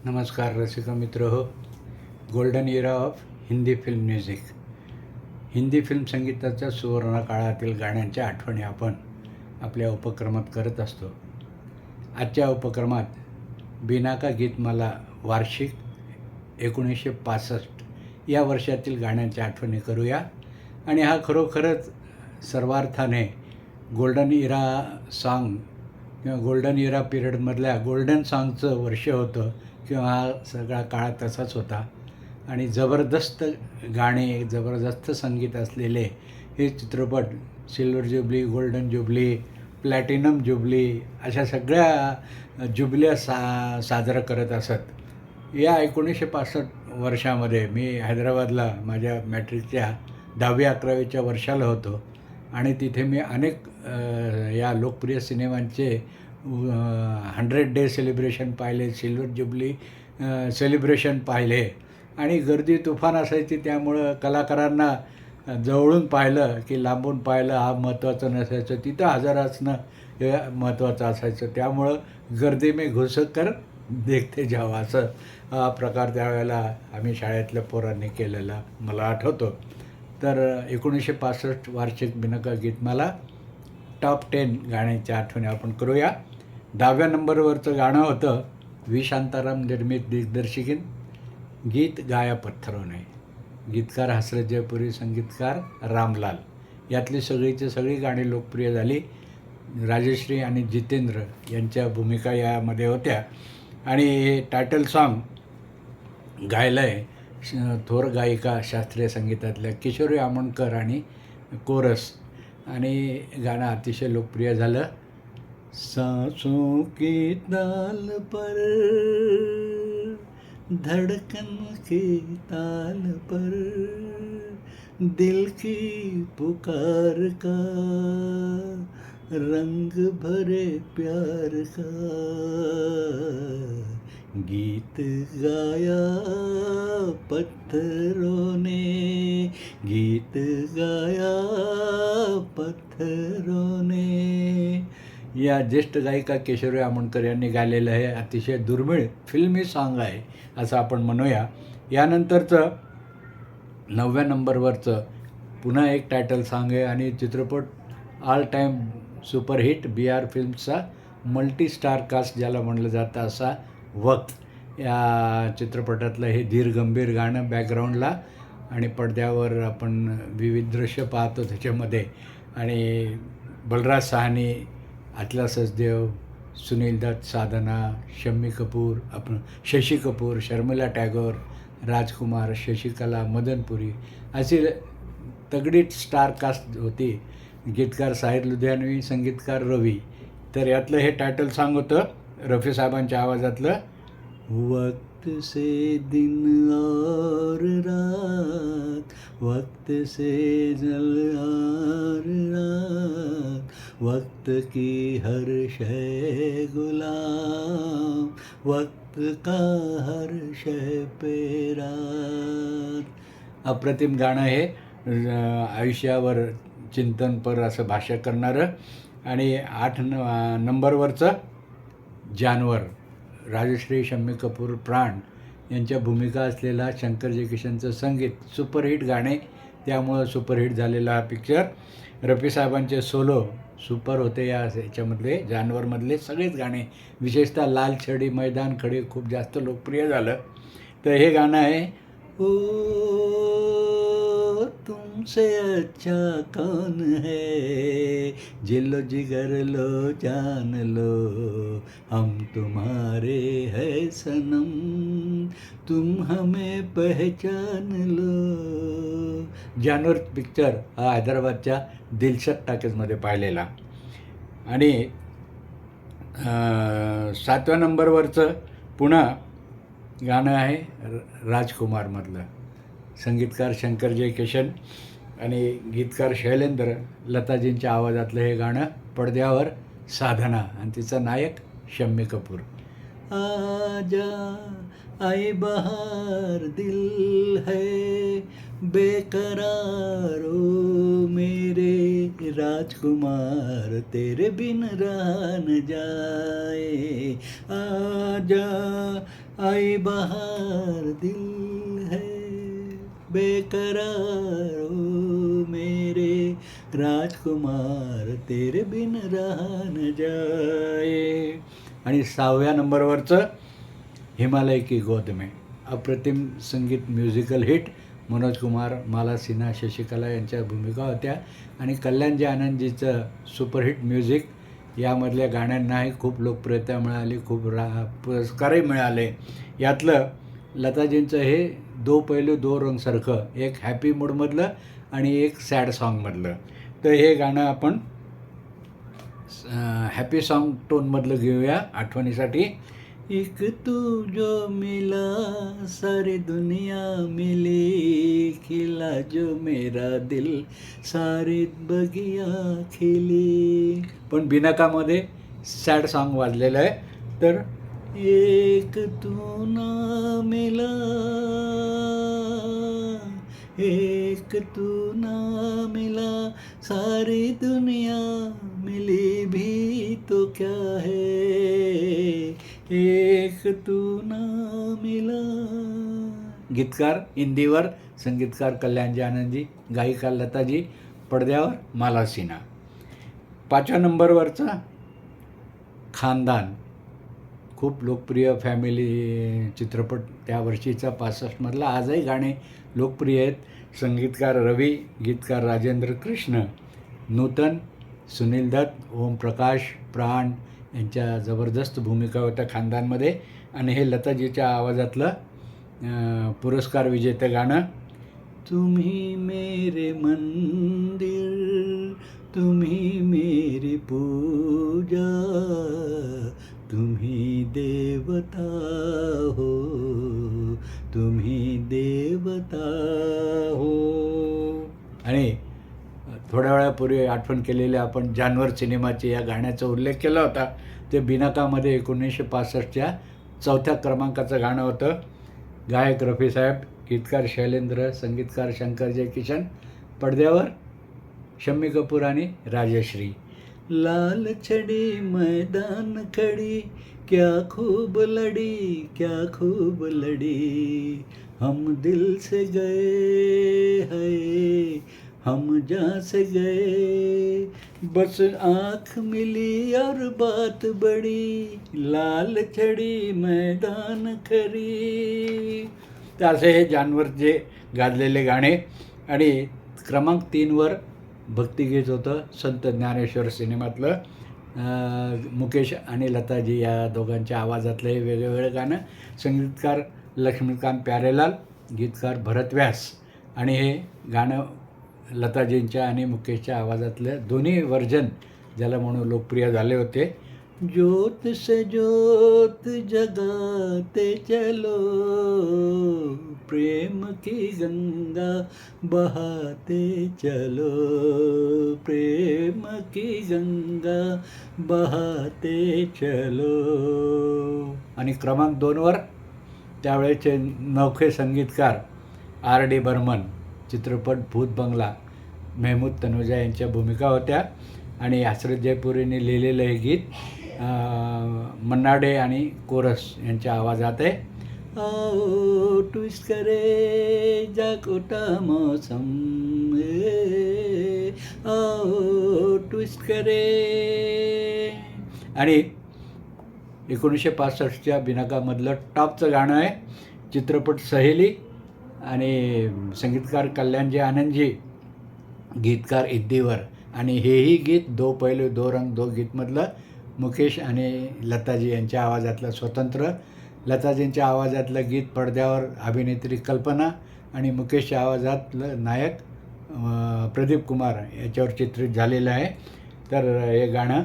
नमस्कार रसिक मित्र हो. Golden era of Hindi film music. Hindi film संगीताच्या सुवर्ण काळातील गाण्यांच्या आठवणी आपण आपल्या उपक्रमात करत असतो. आजच्या उपक्रमात बिना का गीतमाला वार्षिक 1965 या वर्षातील गाण्यांच्या आठवणी करूया. आणि हा खरोखरच सर्वार्थाने गोल्डन इरा सॉन्ग किंवा गोल्डन इरा पिरियडमधल्या गोल्डन सॉन्गचं वर्ष होतं किंवा हा सगळा काळ तसाच होता. आणि जबरदस्त गाणे, जबरदस्त संगीत असलेले हे चित्रपट silver jubilee, golden jubilee, platinum jubilee अशा सगळ्या जुबल्या साजरं करत असत. या 1965 वर्षामध्ये मी हैदराबादला माझ्या मॅट्रिकच्या 10वी-11वीच्या वर्षाला होतो आणि तिथे मी अनेक या लोकप्रिय सिनेमांचे 100 डे सेलिब्रेशन पाहिले, सिल्वर जुबली सेलिब्रेशन पाहिले आणि गर्दी तुफान असायची. त्यामुळं कलाकारांना जवळून पाहिलं की लांबून पाहिलं हा महत्त्वाचं नसायचं, तिथं हजर असणं हे महत्त्वाचं असायचं. त्यामुळं गर्दी में घुसकर देखते जावं असं हा प्रकार त्यावेळेला आम्ही शाळेतल्या पोरांनी केलेला मला आठवतो. तर 1965 वार्षिक बिनका गीतमाला टॉप 10 गाण्याच्या आठवणी आपण करूया. 10व्या नंबरवरचं गाणं होतं व्ही शांताराम निर्मित दिग्दर्शिकीन गीत गाया पत्थरोने. गीतकार हसरत जयपुरी, संगीतकार रामलाल. यातली सगळीची सगळी गाणी लोकप्रिय झाली. राजश्री आणि जितेंद्र यांच्या भूमिका यामध्ये होत्या. आणि हे टायटल सॉन्ग गायलं आहे थोर गायिका शास्त्रीय संगीतातल्या किशोरी आमोणकर आणि कोरस. आणि गाणं अतिशय लोकप्रिय झालं. सांसों की ताल पर, धड़कन के ताल पर, दिल की पुकार का, रंग भरे प्यार का, गीत गाया पत्थरों ने, गीत गाया पत्थरों ने. या ज्येष्ठ गायिका किशोरी आमोणकर यांनी गायलेलं हे अतिशय दुर्मिळ फिल्मी सॉन्ग आहे असं आपण म्हणूया. यानंतरचं 9व्या नंबरवरचं पुन्हा एक टायटल सॉन्ग आहे आणि चित्रपट ऑल टाईम सुपरहिट BR फिल्म्सचा मल्टी स्टार कास्ट ज्याला म्हणलं जातं असा वक्त. या चित्रपटातलं हे धीर गंभीर गाणं बॅकग्राऊंडला आणि पडद्यावर आपण विविध दृश्य पाहतो त्याच्यामध्ये. आणि बलराज साहनी, अतुल सचदेव, सुनील दत्त, साधना, शम्मी कपूर, आपण शशी कपूर, शर्मिला टॅगोर, राजकुमार, शशिकला, मदनपुरी अशी तगडी स्टार कास्ट होती. गीतकार साहिर लुधियानवी, संगीतकार रवी. तर यातलं हे टायटल सॉन्ग होतं रफी साहेबांच्या आवाजातलं. वक्त से दिन और रात, वक्त से जल और रात, वक्त की हर शय गुलाम, वक्त का हर शय पे रात. अप्रतिम गाणं हे आयुष्यावर चिंतनपर असं भाष्य करणारं. आणि 8 नंबरवरचं जानवर, राजश्री, शम्मी कपूर, प्राण यांच्या भूमिका असलेला शंकर जयकिशनचं संगीत, सुपरहिट गाणे, त्यामुळं सुपरहिट झालेला हा पिक्चर. रफी साहेबांचे सोलो सुपर होते याच्यामधले. जानवरमधले सगळेच गाणे, विशेषतः लाल छडी, मैदान खडे खूप जास्त लोकप्रिय झालं. तर हे गाणं आहे. ओ तुमसे अच्छा कौन है, जिलो जिगर लो जान लो, हम तुम्हारे है सनम, तुम हमें पहचान लो. जानवर पिक्चर हा हैदराबादच्या दिलशद टाकीजमध्ये पाहिलेला. आणि 7व्या नंबरवरचं पुन्हा गाणं आहे राजकुमारमधलं. संगीतकार शंकर जयकिशन आणि गीतकार शैलेंद्र. लताजींच्या आवाजातलं हे गाणं. पडद्यावर साधना आणि तिचा नायक शम्मी कपूर. आजा आई बहार दिल है बेकरार ओ मेरे राजकुमार, तेरे बिन रहा न जाए. आजा आई बहार दिल है बेकरार ओ मेरे राजकुमार तेरे बिन रहा न जाए. आणि 6व्या नंबरवरचं हिमालय की गोद में, अप्रतिम संगीत म्युझिकल हिट. मनोज कुमार, माला सिन्हा, शशिकला यांच्या भूमिका होत्या आणि कल्याणजी आनंदजीचं सुपरहिट म्युझिक. यामधल्या गाण्यांनाही खूप लोकप्रियता मिळाली, खूप पुरस्कारही मिळाले. यातलं लताजींचं हे दो पैलू दो रंगसारखं, एक हॅपी मूडमधलं आणि एक सॅड सॉन्गमधलं. तर हे गाणं आपण हॅपी सॉन्ग टोनमधलं घेऊया आठवणीसाठी. एक तू जो मिला सारी दुनिया मिली, खिला जो मेरा दिल सारी बगिया खिली. पण बिनाकामध्ये सॅड सॉन्ग वाजलेलं आहे. तर एक तू ना मिला, एक तू ना मिला सारी दुनिया मिली भी तो क्या है, एक तू ना मिला. गीतकार हिंदीवर, संगीतकार कल्याणजी आनंदजी, गायिका लताजी, पडद्यावर माला सिन्हा. 5व्या नंबरवरचा खानदान, खूप लोकप्रिय फॅमिली चित्रपट त्या वर्षीचा 65मधला. आजही गाणे लोकप्रिय आहेत. संगीतकार रवी, गीतकार राजेंद्र कृष्ण, नूतन, सुनील दत्त, ओमप्रकाश, प्राण यांच्या जबरदस्त भूमिका होत्या खानदानमध्ये. आणि हे लताजीच्या आवाजातलं पुरस्कार विजेतं गाणं. तुम्ही मेरे मंदिर, तुम्ही मेरी पूजा, तुम्ही देवता हो, तुम्ही देवता हो. आणि थोड्या वेळापूर्वी आठवण केलेल्या आपण जानवर सिनेमाचे या गाण्याचा उल्लेख केला होता. ते बिनाकामध्ये 1965च्या 4थ्या क्रमांकाचं गाणं होतं. गायक रफीसाहेब, गीतकार शैलेंद्र, संगीतकार शंकर जयकिशन, पडद्यावर शम्मी कपूर आणि राजश्री. लाल छड़ी मैदान खड़ी, क्या खूब लड़ी, क्या खूब लड़ी, हम दिल से गए है, हम जहाँ से गए, बस आँख मिली और बात बड़ी, लाल छड़ी मैदान खड़ी. तर असे हे जानवर जे गाजलेले गाणे. आणि क्रमांक 3वर भक्तिगीत होतं संत ज्ञानेश्वर सिनेमातलं. मुकेश आणि लताजी या दोघांच्या आवाजातलं हे वेगवेगळं गाणं. संगीतकार लक्ष्मीकांत प्यारेलाल, गीतकार भरत व्यास. आणि हे गाणं लताजींच्या आणि मुकेशच्या आवाजातलं दोन्ही व्हर्जन ज्याला म्हणून लोकप्रिय झाले होते. ज्योत से ज्योत जगाते चलो, प्रेम की गंगा बहाते चलो, प्रेम की गंगा बहाते चलो. आणि क्रमांक 2वर त्यावेळेचे नौखे संगीतकार R.D. बर्मन, चित्रपट भूत बंगला, मेहमूद तनुजा यांच्या भूमिका होत्या. आणि हसरत जयपुरीने लिहिलेलं हे गीत मन्नाडे आणि कोरस यांच्या आवाजात आहे. आओ ट्विस्ट करे जाकोटा मौसम, आओ ट्विस्ट करे. आणि 1965च्या बिनाकामधलं टॉपचं गाणं आहे. चित्रपट सहेली आणि संगीतकार कल्याणजी आनंदजी, गीतकार इद्दीवर. आणि हेही गीत दो पैलू दो रंग दो गीतमधलं मुकेश आणि लताजी यांच्या आवाजातलं स्वतंत्र. लताजींच्या आवाजातलं गीत पडद्यावर अभिनेत्री कल्पना आणि मुकेशच्या आवाजातलं नायक प्रदीप कुमार याच्यावर चित्रित झालेलं आहे. तर हे गाणं.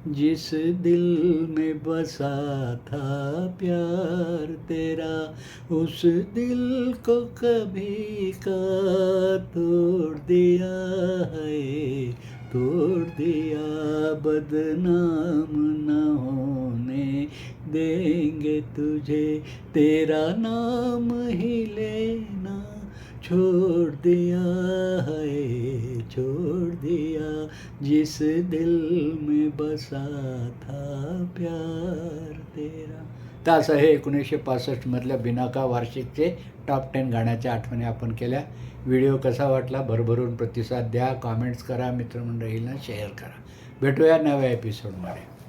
जिस दिल में बसा था प्यार तेरा, उस दिल को कभी का तोड़ दिया है, तोड़ दिया, बदनाम न होने देंगे तुझे, तेरा नाम ही लेना छोड़ दिया है, छोड़ दिया, जिस दिल में बसा था प्यार तेरा. तर असं हे 1965मधल्या बिनाका वार्षिकचे टॉप 10 गाण्याच्या आठवणी आपण केल्या. व्हिडिओ कसा वाटला भरभरून प्रतिसाद द्या, कॉमेंट्स करा, मित्रमंडळींना शेअर करा. भेटूया नव्या एपिसोडमध्ये.